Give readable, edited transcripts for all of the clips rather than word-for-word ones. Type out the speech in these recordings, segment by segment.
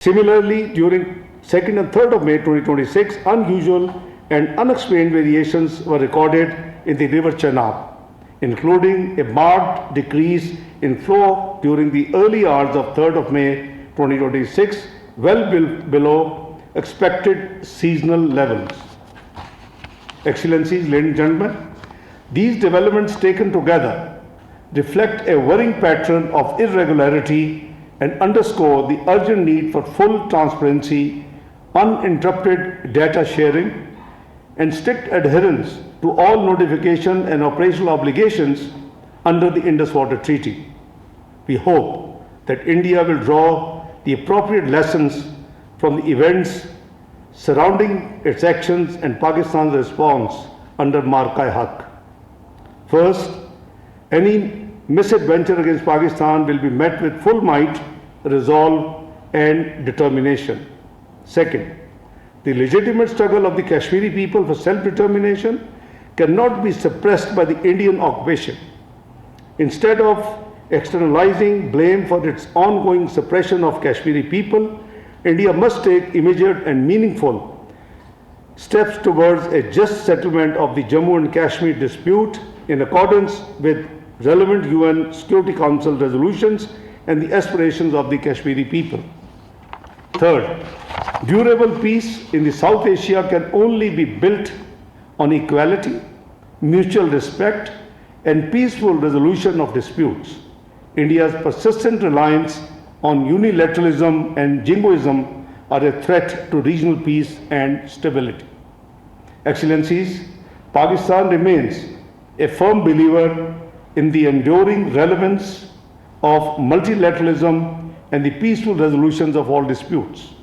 Similarly, during 2nd and 3rd of May 2026, unusual and unexplained variations were recorded in the river Chenab, including a marked decrease in flow during the early hours of 3rd of May 2026, well below expected seasonal levels. Excellencies, ladies and gentlemen, these developments taken together reflect a worrying pattern of irregularity and underscore the urgent need for full transparency, uninterrupted data sharing, and strict adherence to all notification and operational obligations under the Indus Waters Treaty. We hope that India will draw the appropriate lessons from the events surrounding its actions and Pakistan's response under Marka-e-Haq. First, any misadventure against Pakistan will be met with full might, resolve, and determination. Second, the legitimate struggle of the Kashmiri people for self-determination cannot be suppressed by the Indian occupation. Instead of externalizing blame for its ongoing suppression of Kashmiri people, India must take immediate and meaningful steps towards a just settlement of the Jammu and Kashmir dispute in accordance with relevant UN Security Council resolutions and the aspirations of the Kashmiri people. Third, durable peace in the South Asia can only be built on equality, mutual respect, and peaceful resolution of disputes. India's persistent reliance on unilateralism and jingoism are a threat to regional peace and stability. Excellencies, Pakistan remains a firm believer in the enduring relevance of multilateralism and the peaceful resolutions of all disputes.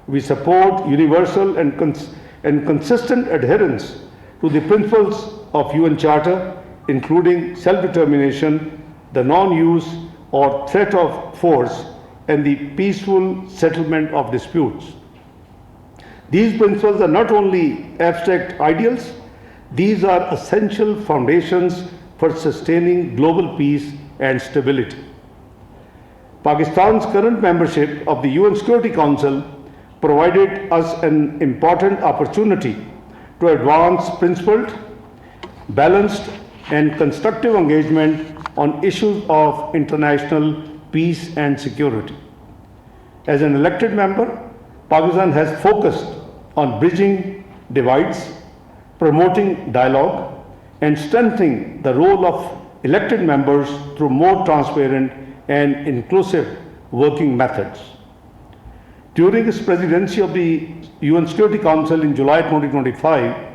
We support universal and consistent adherence to the principles of UN Charter, including self-determination, the non-use or threat of force, and the peaceful settlement of disputes. These principles are not only abstract ideals, these are essential foundations for sustaining global peace and stability. Pakistan's current membership of the UN Security Council provided us an important opportunity to advance principled, balanced, and constructive engagement on issues of international peace and security. As an elected member, Pakistan has focused on bridging divides, promoting dialogue, and strengthening the role of elected members through more transparent and inclusive working methods. During its presidency of the UN Security Council in July 2025,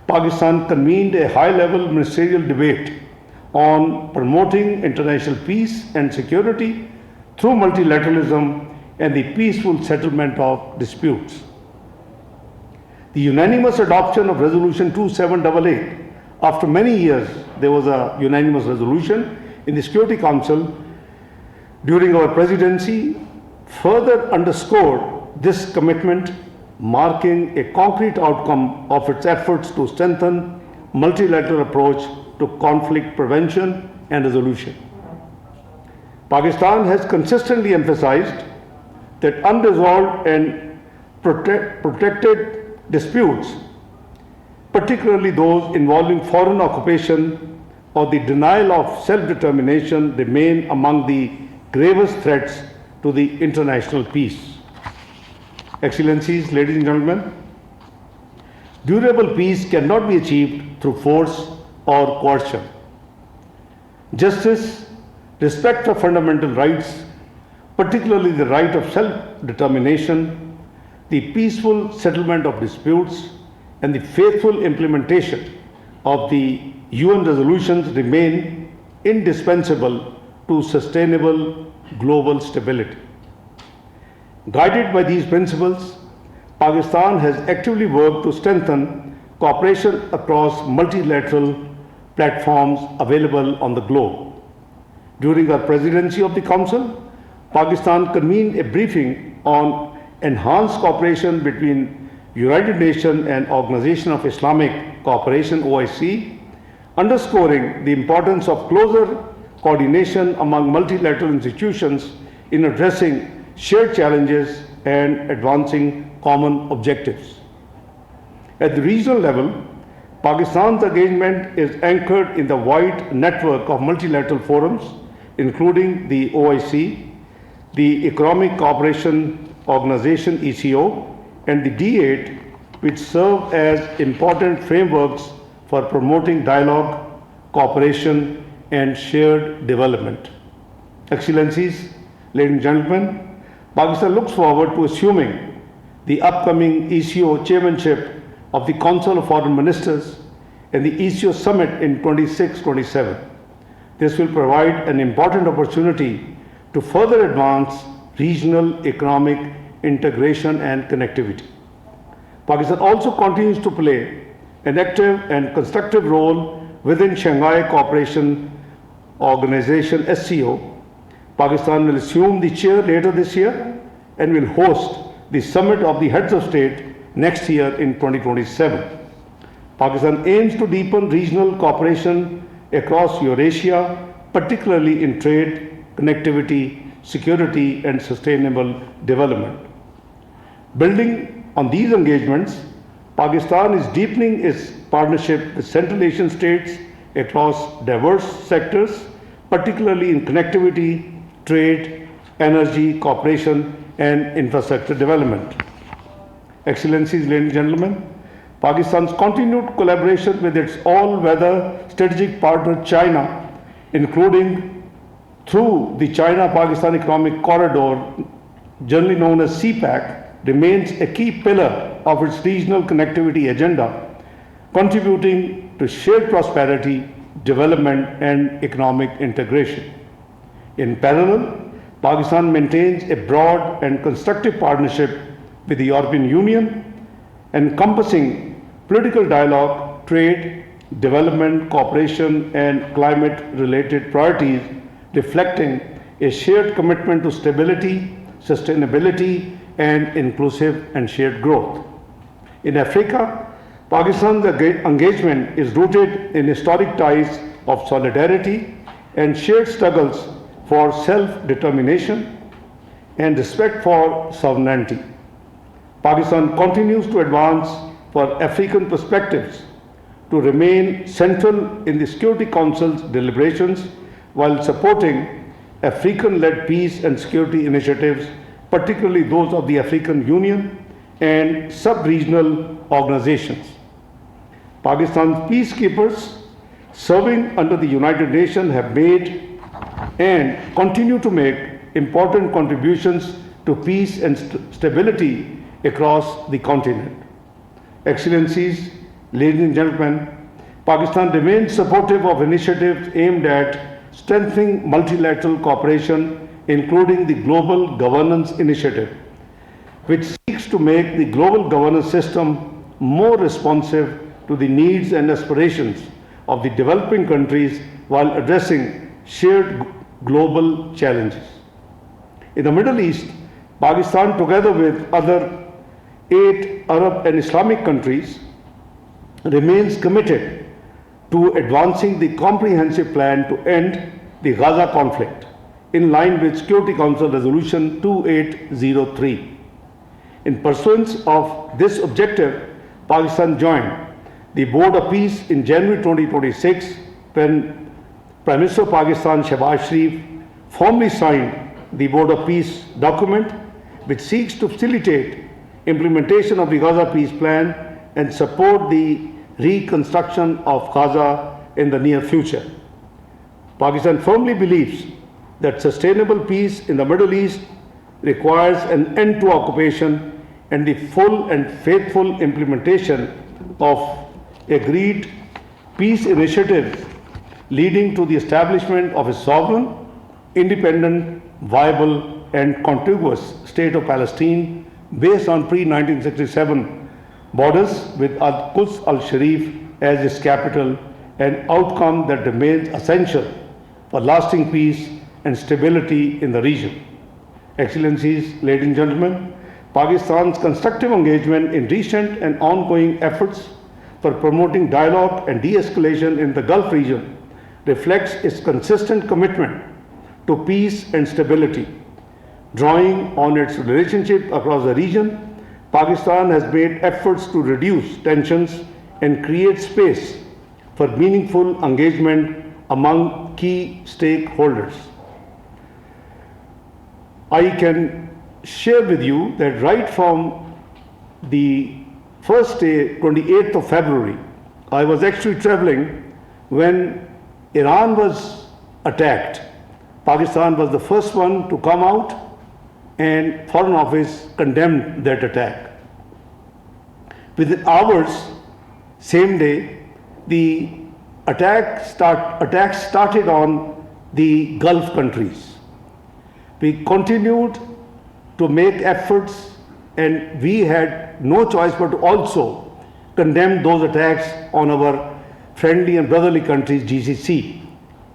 Pakistan convened a high-level ministerial debate on promoting international peace and security through multilateralism and the peaceful settlement of disputes. The unanimous adoption of Resolution 2788, after many years there was a unanimous resolution in the Security Council during our presidency, further underscored this commitment, marking a concrete outcome of its efforts to strengthen multilateral approach to conflict prevention and resolution. Pakistan has consistently emphasized that unresolved and protected disputes, particularly those involving foreign occupation or the denial of self-determination, remain among the gravest threats to the international peace. Excellencies, ladies and gentlemen, durable peace cannot be achieved through force or coercion. Justice, respect for fundamental rights, particularly the right of self-determination, the peaceful settlement of disputes, and the faithful implementation of the UN resolutions remain indispensable to sustainable global stability. Guided by these principles, Pakistan has actively worked to strengthen cooperation across multilateral platforms available on the globe. During our presidency of the Council, Pakistan convened a briefing on enhanced cooperation between United Nations and Organization of Islamic Cooperation (OIC), underscoring the importance of closer coordination among multilateral institutions in addressing shared challenges and advancing common objectives. At the regional level, Pakistan's engagement is anchored in the wide network of multilateral forums, including the OIC, the Economic Cooperation Organization ECO, and the D8, which serve as important frameworks for promoting dialogue, cooperation, and shared development. Excellencies, ladies and gentlemen, Pakistan looks forward to assuming the upcoming ECO chairmanship of the Council of Foreign Ministers and the ECO Summit in 26-27. This will provide an important opportunity to further advance regional economic integration and connectivity. Pakistan also continues to play an active and constructive role within Shanghai Cooperation Organization SCO. Pakistan will assume the chair later this year and will host the summit of the heads of state next year in 2027. Pakistan aims to deepen regional cooperation across Eurasia, particularly in trade, connectivity, security, and sustainable development. Building on these engagements, Pakistan is deepening its partnership with Central Asian states across diverse sectors, particularly in connectivity, trade, energy, cooperation, and infrastructure development. Excellencies, ladies and gentlemen, Pakistan's continued collaboration with its all-weather strategic partner China, including through the China-Pakistan Economic Corridor, generally known as CPEC, remains a key pillar of its regional connectivity agenda, contributing to shared prosperity, development, and economic integration. In parallel, Pakistan maintains a broad and constructive partnership with the European Union, encompassing political dialogue, trade, development, cooperation, and climate-related priorities, reflecting a shared commitment to stability, sustainability, and inclusive and shared growth. In Africa, Pakistan's engagement is rooted in historic ties of solidarity and shared struggles for self-determination and respect for sovereignty. Pakistan continues to advance for African perspectives to remain central in the Security Council's deliberations while supporting African-led peace and security initiatives, particularly those of the African Union and sub-regional organizations. Pakistan's peacekeepers serving under the United Nations have made and continue to make important contributions to peace and stability across the continent. Excellencies, ladies and gentlemen, Pakistan remains supportive of initiatives aimed at strengthening multilateral cooperation, including the Global Governance Initiative, which seeks to make the global governance system more responsive to the needs and aspirations of the developing countries while addressing shared global challenges. In the Middle East, Pakistan, together with other 8 Arab and Islamic countries, remains committed to advancing the comprehensive plan to end the Gaza conflict in line with Security Council Resolution 2803. In pursuance of this objective, Pakistan joined the Board of Peace in January 2026 when Prime Minister of Pakistan Shehbaz Sharif formally signed the Board of Peace document, which seeks to facilitate implementation of the Gaza peace plan and support the reconstruction of Gaza in the near future. Pakistan firmly believes that sustainable peace in the Middle East requires an end to occupation and the full and faithful implementation of agreed peace initiatives leading to the establishment of a sovereign, independent, viable, and contiguous state of Palestine based on pre-1967 borders with Al-Quds al-Sharif as its capital, an outcome that remains essential for lasting peace and stability in the region. Excellencies, ladies and gentlemen, Pakistan's constructive engagement in recent and ongoing efforts for promoting dialogue and de-escalation in the Gulf region reflects its consistent commitment to peace and stability. Drawing on its relationship across the region, Pakistan has made efforts to reduce tensions and create space for meaningful engagement among key stakeholders. I can share with you that right from the first day, 28th of February, I was actually traveling when Iran was attacked. Pakistan was the first one to come out, and Foreign Office condemned that attack. Within hours, same day, the attacks started on the Gulf countries. We continued to make efforts, and we had no choice but to also condemn those attacks on our friendly and brotherly countries, GCC.